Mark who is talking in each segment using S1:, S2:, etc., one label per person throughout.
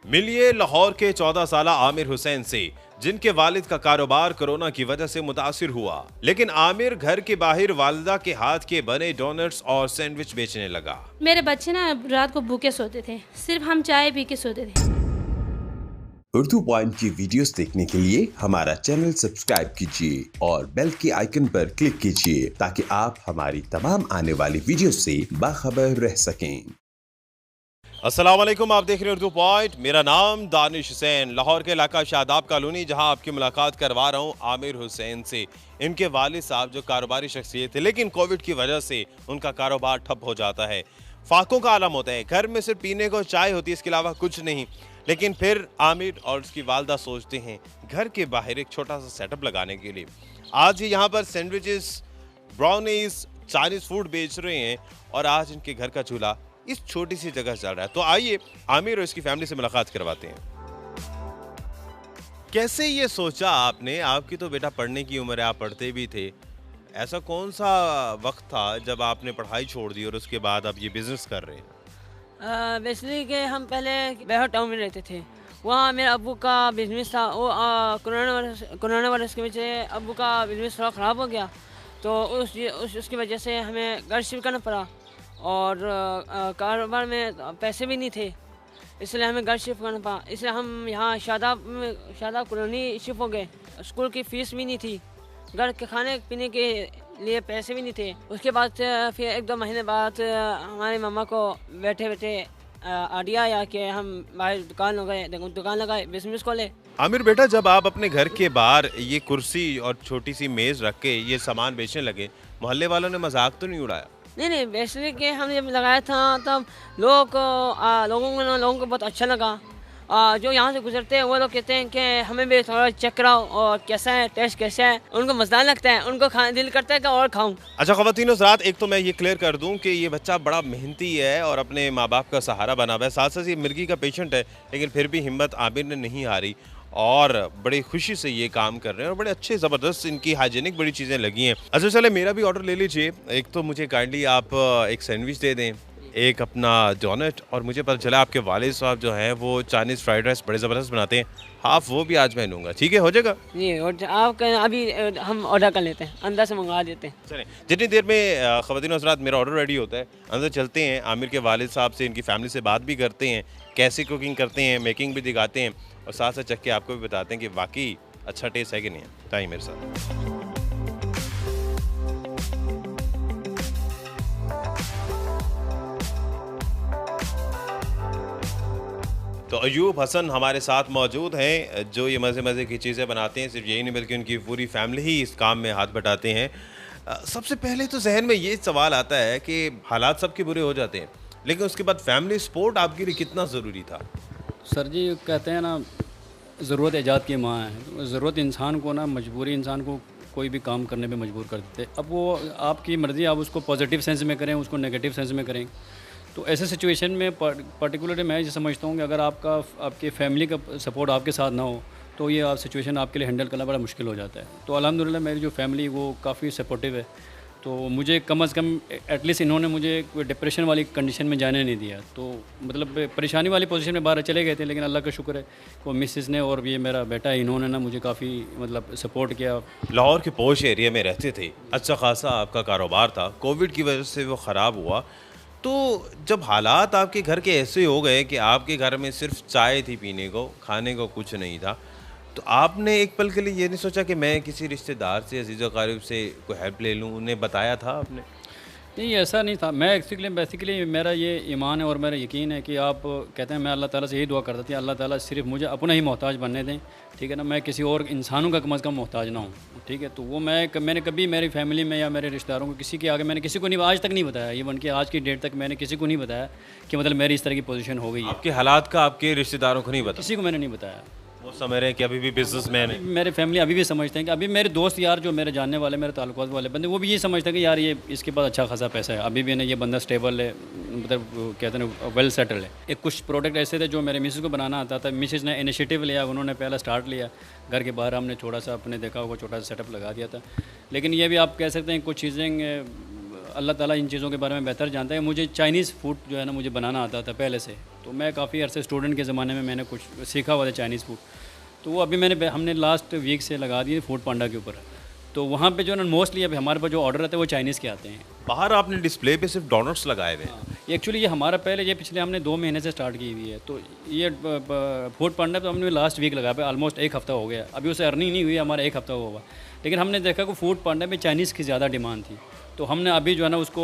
S1: मिलिए लाहौर के 14 साल आमिर हुसैन से, जिनके वालिद का कारोबार कोरोना की वजह से मुतासिर हुआ। लेकिन आमिर घर के बाहर वालिदा के हाथ के बने डोनट्स और सैंडविच बेचने लगा।
S2: मेरे बच्चे ना रात को भूखे सोते थे, सिर्फ हम चाय पी के सोते थे।
S3: उर्दू पॉइंट की वीडियोस देखने के लिए हमारा चैनल सब्सक्राइब कीजिए और बेल के आइकन पर क्लिक कीजिए ताकि आप हमारी तमाम आने वाली वीडियो से बाखबर रह सकें।
S1: अस्सलाम वालेकुम, आप देख रहे हैं उर्दू पॉइंट। मेरा नाम दानिश हुसैन, लाहौर के इलाका शादाब कॉलोनी, जहां आपकी मुलाकात करवा रहा हूं आमिर हुसैन से। इनके वालिद साहब जो कारोबारी शख्सियत थे, लेकिन कोविड की वजह से उनका कारोबार ठप हो जाता है। फाकों का आलम होता है, घर में सिर्फ पीने को चाय होती है, इसके अलावा कुछ नहीं। लेकिन फिर आमिर और उसकी वालदा सोचते हैं घर के बाहर एक छोटा सा सेटअप लगाने के लिए। आज ये यहाँ पर सैंडविचेस, ब्राउनीज, चाइनीज फूड बेच रहे हैं और आज इनके घर का चूल्हा इस छोटी सी जगह चल रहा है। तो आइए आमिर और इसकी फैमिली से मुलाकात करवाते हैं। कैसे ये सोचा आपने? आपकी तो बेटा पढ़ने की उम्र है, आप पढ़ते भी थे। ऐसा कौन सा वक्त था जब आपने पढ़ाई छोड़ दी और उसके बाद आप ये बिजनेस कर रहे हैं?
S4: बेसिकली कि हम पहले बेहर टाउन में रहते थे, वहाँ मेरे अब्बू का बिजनेस था। वो कोरोना वायरस की वजह से अब्बू का बिजनेस थोड़ा ख़राब हो गया, तो उसकी वजह से हमें घर शिफ्ट करना पड़ा और कारोबार में पैसे भी नहीं थे, इसलिए हमें घर शिफ्ट करना पड़ा। इसलिए हम यहाँ शादाब कॉलोनी शिफ्ट हो गए। स्कूल की फ़ीस भी नहीं थी, घर के खाने पीने के लिए पैसे भी नहीं थे। उसके बाद फिर 1-2 महीने बाद हमारी मम्मा को बैठे बैठे आइडिया आया कि हम बाहर दुकान लगाए, बिजनेस खोले।
S1: आमिर बेटा, जब आप अपने घर के बाहर ये कुर्सी और छोटी सी मेज रख के ये सामान बेचने लगे, मोहल्ले वालों ने मजाक तो नहीं उड़ाया?
S4: नहीं, बेसिकली कि हमने जब लगाया था तब लोगों को बहुत अच्छा लगा। जो यहाँ से गुजरते हैं वो लोग कहते हैं कि हमें भी थोड़ा चेक कराओ और कैसा है, टेस्ट कैसा है। उनको मज़ेदार लगता है, उनको खाने दिल करता है कि और खाऊं।
S1: अच्छा ख़वातीन हज़रात, एक तो मैं ये क्लियर कर दूं कि ये बच्चा बड़ा मेहनती है और अपने माँ बाप का सहारा बना हुआ है। साथ साथ ये मिर्गी का पेशेंट है, लेकिन फिर भी हिम्मत आमिर ने नहीं हारी और बड़ी खुशी से ये काम कर रहे हैं और बड़े अच्छे ज़बरदस्त इनकी हाइजीनिक बड़ी चीज़ें लगी हैं। अच्छा चले, मेरा भी ऑर्डर ले लीजिए। एक तो मुझे काइंडली आप एक सैंडविच दे दें, एक अपना डोनट, और मुझे पता चला आपके वालिद साहब जो हैं वो चाइनीज़ फ्राइड राइस बड़े ज़बरदस्त बनाते हैं, हाफ वो भी आज मैं लूँगा। ठीक है, हो जाएगा
S4: जी? और आप अभी हम ऑर्डर कर लेते हैं, अंदर से मंगवा देते हैं।
S1: चलें, जितनी देर में ख़वातीन हज़रात मेरा ऑर्डर रेडी होता है, अंदर चलते हैं। आमिर के वालिद साहब से, इनकी फैमिली से बात भी करते हैं, कैसे कुकिंग करते हैं, मेकिंग भी दिखाते हैं और साथ साथ चख के आपको भी बताते हैं कि वाकई अच्छा टेस्ट है कि नहीं है। ताई मेरे साथ। तो अयूब हसन हमारे साथ मौजूद हैं, जो ये मज़े मज़े की चीज़ें बनाते हैं। सिर्फ यही नहीं बल्कि उनकी पूरी फैमिली ही इस काम में हाथ बटाते हैं। सबसे पहले तो जहन में ये सवाल आता है कि हालात सबके बुरे हो जाते हैं, लेकिन उसके बाद फैमिली सपोर्ट आपके लिए कितना ज़रूरी था?
S5: सर जी, कहते हैं ना, ज़रूरत ईजाद की माँ है। ज़रूरत इंसान को ना, मजबूरी इंसान को कोई भी काम करने पे मजबूर कर देते। अब वो आपकी मर्ज़ी, आप उसको पॉजिटिव सेंस में करें, उसको नेगेटिव सेंस में करें। तो ऐसे सिचुएशन में पर्टिकुलरली मैं ये समझता हूँ कि अगर आपके फैमिली का सपोर्ट आपके साथ ना हो तो ये सिचुएशन आपके लिए हैंडल करना बड़ा मुश्किल हो जाता है। तो अल्हम्दुलिल्लाह मेरी जो फैमिली वो काफ़ी सपोर्टिव है, तो मुझे कम अज़ कम एटलीस्ट इन्होंने मुझे कोई डिप्रेशन वाली कंडीशन में जाने नहीं दिया। तो मतलब परेशानी वाली पोजीशन में बाहर चले गए थे, लेकिन अल्लाह का शुक्र है वो मिसेस ने और ये मेरा बेटा है, इन्होंने ना मुझे काफ़ी मतलब सपोर्ट किया।
S1: लाहौर के पोश एरिया में रहते थे, अच्छा खासा आपका कारोबार था, कोविड की वजह से वो ख़राब हुआ। तो जब हालात आपके घर के ऐसे हो गए कि आपके घर में सिर्फ चाय थी पीने को, खाने को कुछ नहीं था, तो आपने एक पल के लिए ये नहीं सोचा कि मैं किसी रिश्तेदार से, अजीज़ क़रीब से कोई हेल्प ले लूँ? उन्हें बताया था आपने?
S5: नहीं, ऐसा नहीं था। मैं बेसिकली मेरा ये ईमान है और मेरा यकीन है कि आप कहते हैं, मैं अल्लाह ताला से यही दुआ करता था, अल्लाह ताला सिर्फ मुझे अपना ही मोहताज बनने दें, ठीक है ना, मैं किसी और इंसानों का कम अज़ कम मोहताज ना हूँ, ठीक है। तो वो मैंने कभी मेरी फैमिली में या मेरे रिश्तेदारों को किसी के आगे मैंने किसी को नहीं, आज तक नहीं बताया। इवन कि आज की डेट तक मैंने किसी को नहीं बताया कि मतलब मेरी इस तरह की पोजीशन हो गई है।
S1: आपके हालात का आपके रिश्तेदारों को नहीं बताया?
S5: किसी को मैंने नहीं बताया।
S1: वो समझ रहे हैं कि अभी भी बिजनेसमैन है।
S5: मेरे फैमिली अभी भी समझते हैं कि अभी मेरे दोस्त यार जो मेरे जानने वाले, मेरे ताल्लुकात वाले बंदे, वो भी ये समझते हैं कि यार ये इसके पास अच्छा खासा पैसा है, अभी भी ना ये बंदा स्टेबल है, मतलब कहते हैं वेल सेटल है। एक कुछ प्रोडक्ट ऐसे थे जो मेरे मिसेस को बनाना आता था, मिसेस ने इनिशिएटिव लिया, उन्होंने पहला स्टार्ट लिया। घर के बाहर हमने छोटा सा अपने देखा होगा छोटा सा सेटअप लगा दिया था। लेकिन ये भी आप कह सकते हैं कुछ चीज़ें अल्लाह ताला इन चीज़ों के बारे में बेहतर जानता है। मुझे चाइनीज़ फूड जो है ना मुझे बनाना आता था पहले से, तो मैं काफ़ी अरसे स्टूडेंट के ज़माने में मैंने कुछ सीखा हुआ था चाइनीज़ फूड, तो वो अभी हमने लास्ट वीक से लगा दिए फूड पांडा के ऊपर। तो वहाँ पे जो ना मोस्टली अभी हमारे पास जो ऑर्डर रहते हैं वो चाइनीज़ के आते हैं।
S1: बाहर आपने डिस्प्ले पे सिर्फ डोनट्स लगाए हुए हैं।
S5: ये एक्चुअली ये हमारा पहले ये पिछले हमने 2 महीने से स्टार्ट की हुई है, तो ये फूड पांडा तो हमने लास्ट वीक लगाया पे ऑलमोस्ट 1 हफ़्ता हो गया। अभी उसे अर्निंग नहीं हुई, हमारा 1 हफ़्ता हुआ, लेकिन हमने देखा कि फूड पांडा में चाइनीज़ की ज़्यादा डिमांड थी, तो हमने अभी जो है ना उसको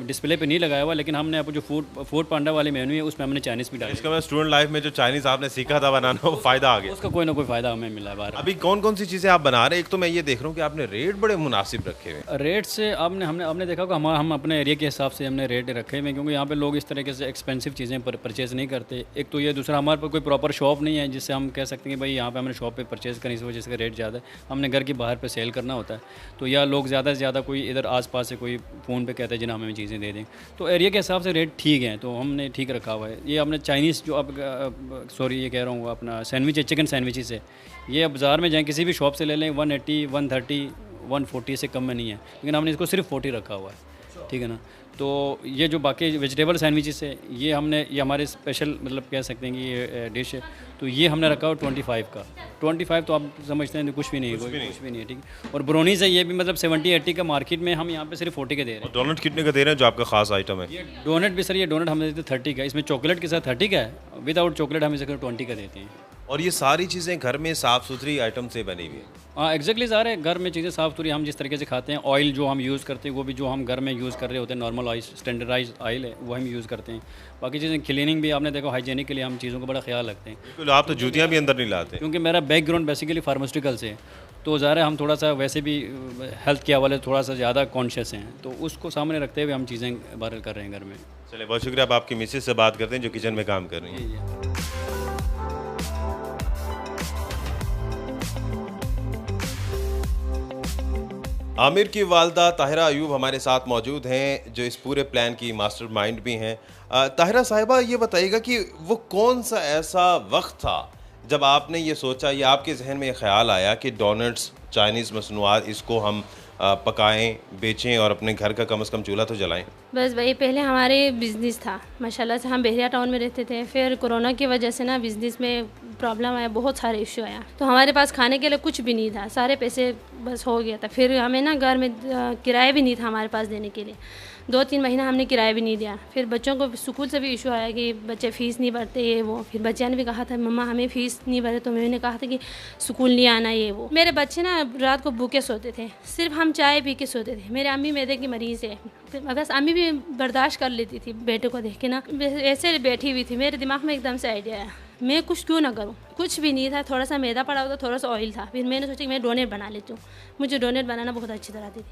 S5: डिस्प्ले पे नहीं लगाया हुआ, लेकिन हमने अब जो फूड पांडा वाली मेन्यू है उसमें हमने चाइनीज़ भी डाली।
S1: इसका मतलब स्टूडेंट लाइफ में जो चाइनीज़ आपने सीखा था बनाना वो फ़ायदा आ गया।
S5: उसका कोई ना कोई फ़ायदा हमें मिला है बाहर।
S1: अभी कौन कौन सी चीज़ें आप बना रहे हैं? एक तो मैं ये देख रहा हूँ कि आपने रेट बड़े मुनासिब रखे हुए हैं।
S5: रेट से हमने देखा कि हम अपने एरिया के हिसाब से हमने रेट रखे हुए हैं, क्योंकि यहाँ पे लोग इस तरीके से एक्सपेंसिव चीज़ें परचेज़ नहीं करते। एक तो ये, दूसरा हमारे पास कोई प्रॉपर शॉप नहीं है जिससे हम कह सकते हैं कि भाई यहाँ पे हमने शॉप पे परचेज़ करें, इस वजह से रेट ज़्यादा है। हमने घर के बाहर पे सेल करना होता है, तो या लोग ज़्यादा से ज़्यादा कोई इधर आसपास से कोई फ़ोन पे कहते हैं जिन्हें हमें चीज़ें दे दें, तो एरिया के हिसाब से रेट ठीक है, तो हमने ठीक रखा हुआ है। ये हमने चाइनीज़ जो अब ये कह रहा हूँ अपना सैंडविच है, चिकन सैंडविचेस है, ये अब बाज़ार में जाएँ किसी भी शॉप से ले लें 180, 130, 140 से कम में नहीं है, लेकिन हमने इसको सिर्फ 40 रखा हुआ है, ठीक है ना। तो ये जो बाकी वेजिटेबल सैंडविचेस है ये हमारे स्पेशल मतलब कह सकते हैं कि ये डिश है, तो ये हमने रखा हुआ 25 का। 25 तो आप समझते हैं कुछ भी नहीं है, कुछ भी नहीं है, ठीक है। और ब्रोनीज़ है, ये भी मतलब 70-80 का मार्केट में, हम यहाँ पे सिर्फ 40 के दे रहे हैं।
S1: डोनट कितने का दे रहे हैं जो आपका खास आइटम है?
S5: ये डोनट भी सर, ये डोनट हमें देते 30 का, इसमें चॉकलेट के साथ 30 का है, विदाउट चॉकलेट हम इसे 20 का देते हैं।
S1: और ये सारी चीज़ें घर में साफ़ सुथरी आइटम से बनी हुई है?
S5: हाँ एग्जैक्टली सारे घर में चीज़ें साफ़ सुथरी, हम जिस तरीके से खाते हैं, ऑयल जो हम यूज़ करते हैं वो भी जो हम घर में यूज़ कर रहे होते हैं नॉर्मल ऑयल, स्टैंडर्डाइज ऑयल है वो हम यूज़ करते हैं। बाकी चीज़ें क्लीनिंग भी आपने देखो, हाइजीनिक के लिए हम चीज़ों का बड़ा ख्याल रखते हैं।
S1: बिल्कुल, आप तो जूतियाँ भी अंदर नहीं लाते।
S5: क्योंकि मेरा बैकग्राउंड बेसिकली फार्मास्यूटिकल से है, तो ज़ाहिर है हम थोड़ा सा वैसे भी हेल्थ के हवाले थोड़ा सा ज़्यादा कॉन्शियस हैं, तो उसको सामने रखते हुए हम चीज़ें बाहर कर रहे हैं घर में।
S1: चलिए बहुत शुक्रिया। अब आपकी मिसेज से बात करते हैं जो किचन में काम कर रही हैं। आमिर की वालदा ताहिरा अयूब हमारे साथ मौजूद हैं, जो इस पूरे प्लान की मास्टरमाइंड भी हैं। ताहिरा साहिबा, ये बताइएगा कि वो कौन सा ऐसा वक्त था जब आपने ये सोचा या आपके जहन में ये ख्याल आया कि डोनट्स, चाइनीज़ मसनूआत, इसको हम पकाएं, बेचें और अपने घर का कम से कम चूल्हा तो जलाएं?
S2: बस भाई, पहले हमारे बिज़नेस था माशाल्लाह से, हम बहरिया टाउन में रहते थे। फिर कोरोना की वजह से ना बिज़नेस में प्रॉब्लम आया, बहुत सारे इशू आया, तो हमारे पास खाने के लिए कुछ भी नहीं था, सारे पैसे बस हो गया था। फिर हमें ना घर में किराया भी नहीं था हमारे पास देने के लिए, 2-3 महीना हमने किराया भी नहीं दिया। फिर बच्चों को स्कूल से भी इशू आया कि बच्चे फ़ीस नहीं भरते, ये वो। फिर बच्चे ने भी कहा था मम्मा हमें फ़ीस नहीं भरे, तो मैंने कहा था कि स्कूल नहीं आना, ये वो। मेरे बच्चे ना रात को भूखे सोते थे, सिर्फ हम चाय पी के सोते थे। मेरे अम्मी मैदे की मरीज़ है, बस अम्मी भी बर्दाश्त कर लेती थी बेटे को देख के ना। ऐसे बैठी हुई थी, मेरे दिमाग में एकदम से आइडिया आया, मैं कुछ क्यों ना करूं। कुछ भी नहीं था, थोड़ा सा मैदा पड़ा हुआ था, थोड़ा सा ऑयल था। फिर मैंने सोचा कि मैं डोनेट बना लेती हूँ, मुझे डोनेट बनाना बहुत अच्छी तरह आती थी।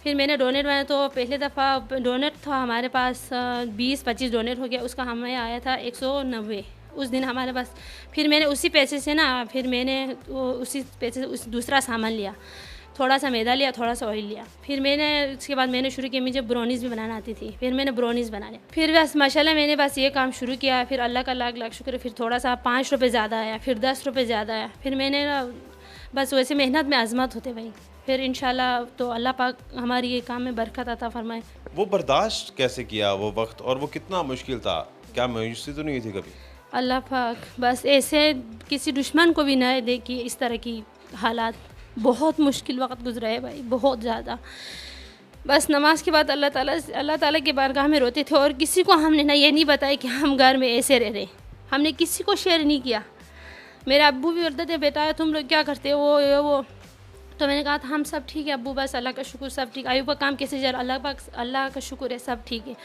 S2: फिर मैंने डोनेट बनाया, तो पहले दफ़ा डोनेट था हमारे पास 20-25 डोनेट हो गया, उसका हमें आया था 190 उस दिन हमारे पास। फिर मैंने उसी पैसे से ना, फिर मैंने उसी पैसे से दूसरा सामान लिया, थोड़ा सा मैदा लिया, थोड़ा सा ऑयल लिया। फिर मैंने उसके बाद मैंने शुरू किया, मुझे ब्राउनीज़ भी बनाना आती थी, फिर मैंने ब्राउनीज़ बना लिया। फिर बस माशाल्लाह मैंने बस ये काम शुरू किया। फिर अल्लाह का लाख लाख शुक्र, फिर थोड़ा सा 5 रुपये ज़्यादा आया, फिर 10 रुपये ज़्यादा आया। फिर मैंने बस वैसे मेहनत में आज़मत होते भाई, फिर इंशाल्लाह तो अल्लाह पाक हमारी ये काम में बरकत अता फरमाए।
S1: वो बर्दाश्त कैसे किया वो वक्त, और वो कितना मुश्किल था? क्या मायूसी तो नहीं हुई थी कभी?
S2: अल्लाह पाक बस ऐसे किसी दुश्मन को भी ना दे कि इस तरह की हालात। बहुत मुश्किल वक्त गुजरा है भाई, बहुत ज़्यादा। बस नमाज के बाद अल्लाह ताला की बारगाह में रोते थे, और किसी को हमने ना ये नहीं बताया कि हम घर में ऐसे रह रहे, हमने किसी को शेयर नहीं किया। मेरे अब्बू भी बोलते थे बेटा तुम लोग क्या करते हो, वो ये वो। तो मैंने कहा था हम सब ठीक है अब्बू, बस अल्लाह का शुक्र सब ठीक। अयूब का काम कैसे जा रहा, अल्लाह का शुक्र है सब ठीक है।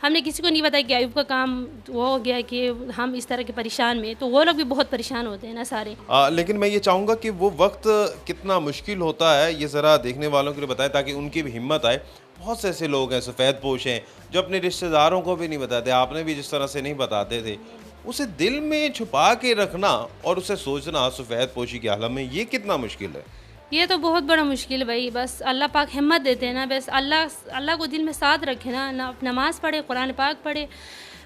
S2: हमने किसी को नहीं बताया कि अयूब का काम वो हो गया कि हम इस तरह के परेशान में, तो वो लोग भी बहुत परेशान होते हैं ना सारे।
S1: लेकिन मैं ये चाहूँगा कि वो वक्त कितना मुश्किल होता है ये ज़रा देखने वालों के लिए बताएं, ताकि उनकी भी हिम्मत आए। बहुत से ऐसे लोग हैं सफ़ेद पोश हैं जो अपने रिश्तेदारों को भी नहीं बताते, आपने भी जिस तरह से नहीं बताते थे, उसे दिल में छुपा के रखना और उसे सोचना सफ़ेद पोशी के आलम में, ये कितना मुश्किल है?
S2: ये तो बहुत बड़ा मुश्किल है भाई। बस अल्लाह पाक हिम्मत देते हैं ना, बस अल्लाह को दिल में साथ रखे ना, नमाज़ पढ़े, कुरान पाक पढ़े,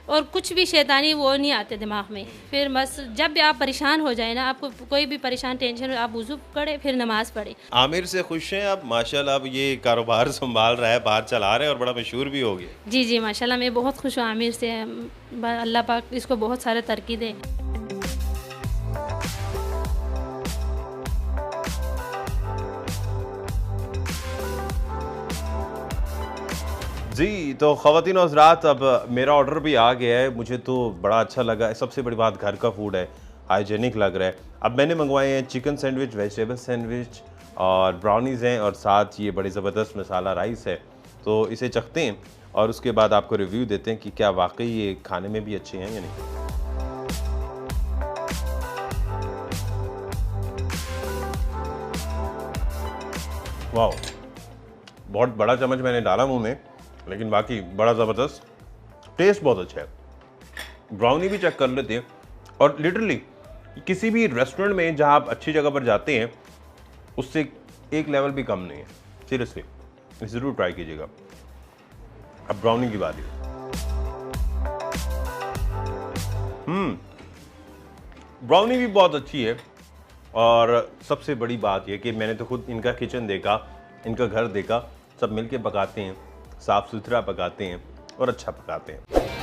S2: और कुछ भी शैतानी वो नहीं आते दिमाग में। फिर बस जब भी आप परेशान हो जाए ना, आपको कोई भी परेशान टेंशन हो, आप वुज़ू करें फिर नमाज़ पढ़ें।
S1: आमिर से खुश हैं आप? माशाल्लाह अब ये कारोबार संभाल रहा है, बाहर चला रहे हैं और बड़ा मशहूर भी हो गया।
S2: जी जी माशाल्लाह, मैं बहुत खुश हूँ आमिर से। अल्लाह पाक इसको बहुत सारे तरक्की दे।
S1: जी, तो ख़वातीन और हज़रात, अब मेरा ऑर्डर भी आ गया है। मुझे तो बड़ा अच्छा लगा है। सबसे बड़ी बात, घर का फूड है, हाइजीनिक लग रहा है। अब मैंने मंगवाए हैं चिकन सैंडविच, वेजिटेबल सैंडविच और ब्राउनीज़ हैं और साथ ये बड़ी ज़बरदस्त मसाला राइस है। तो इसे चखते हैं और उसके बाद आपको रिव्यू देते हैं कि क्या वाकई ये खाने में भी अच्छे हैं या नहीं। वाह, बहुत बड़ा चम्मच मैंने डाला मुंह में, लेकिन बाकी बड़ा ज़बरदस्त टेस्ट, बहुत अच्छा है। ब्राउनी भी चेक कर लेते हैं। और लिटरली किसी भी रेस्टोरेंट में जहाँ आप अच्छी जगह पर जाते हैं उससे एक लेवल भी कम नहीं है। सीरियसली ज़रूर ट्राई कीजिएगा। अब ब्राउनी की बात है। ब्राउनी भी बहुत अच्छी है। और सबसे बड़ी बात यह कि मैंने तो खुद इनका किचन देखा, इनका घर देखा, सब मिलके पकाते हैं, साफ़ सुथरा पकाते हैं और अच्छा पकाते हैं।